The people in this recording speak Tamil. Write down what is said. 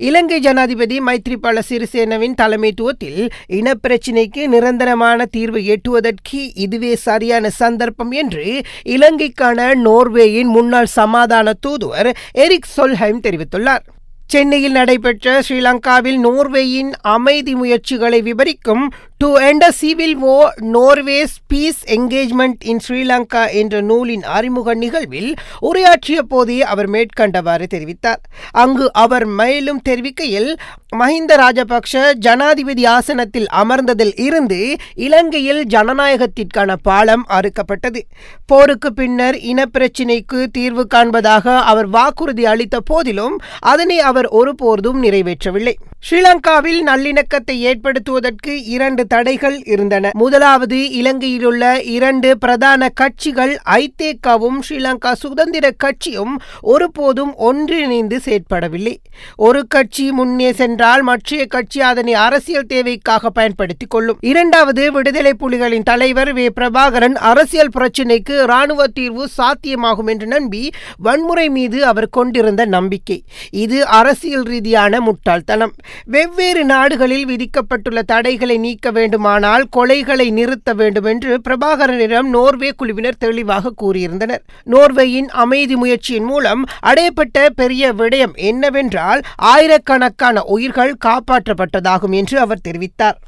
இலங்கை ஜனாதிபதி மைத்ரிபால சிறிசேனவின் தலைமைத்துவத்தில் இனப்பிரச்சினைக்கு நிரந்தரமான தீர்வு எட்டுவதற்கு இதுவே சரியான சந்தர்ப்பம் என்று இலங்கைக்கான நோர்வேயின் முன்னாள் சமாதான தூதுவர் எரிக் சொல்ஹைம் தெரிவித்துள்ளார். சென்னையில் நடைபெற்ற ஸ்ரீலங்காவில் நோர்வேயின் அமைதி முயற்சிகளை விவரிக்கும் to end a civil war Norway's peace engagement in Sri Lanka என்ற நூலின் அறிமுக நிகழ்வில் உரையாற்றிய போதே அவர் மேற்கண்டவாறு தெரிவித்தார். அங்கு அவர் மேலும் தெரிவிக்கையில், மஹிந்த ராஜபக்ஷ ஜனாதிபதி ஆசனத்தில் அமர்ந்ததில் இருந்து இலங்கையில் ஜனநாயகத்திற்கான பாலம் அறுக்கப்பட்டது. போருக்கு பின்னர் இனப்பிரச்சினைக்கு தீர்வு காண்பதாக அவர் வாக்குறுதி அளித்த போதிலும் அதனை அவர் ஒருபோதும் நிறைவேற்றவில்லை. ஸ்ரீலங்காவில் நல்லிணக்கத்தை ஏற்படுத்துவதற்கு 2 தடைகள் இருந்தன. முதலாவது, இலங்கையிலுள்ள 2 பிரதான கட்சிகள் ஐதேகவும் ஸ்ரீலங்கா சுதந்திர கட்சியும் ஒருபோதும் ஒன்றிணைந்து செயற்படவில்லை. ஒரு கட்சி முன்னே சென்றால் மற்றைய கட்சி அதனை அரசியல் தேவைக்காக பயன்படுத்திக் கொள்ளும். இரண்டாவது, விடுதலை புலிகளின் தலைவர் வே. பிரபாகரன் அரசியல் பிரச்சினைக்கு இராணுவ தீர்வு சாத்தியமாகும் என்று நம்பி வன்முறை மீது அவர் கொண்டிருந்த நம்பிக்கை. இது அரசியல் ரீதியான முட்டாள்தனம். வெவ்வேறு நாடுகளில் விதிக்கப்பட்டுள்ள தடைகளை நீக்க வேண்டுமானால் கொலைகளை நிறுத்த வேண்டும் என்று பிரபாகரனிடம் நோர்வே குழுவினர் தெளிவாக கூறியிருந்தனர். நோர்வேயின் அமைதி முயற்சியின் மூலம் அடையப்பட்ட பெரிய விடயம் என்னவென்றால் ஆயிரக்கணக்கான உயிர்கள் காப்பாற்றப்பட்டதாகும் என்று அவர் தெரிவித்தார்.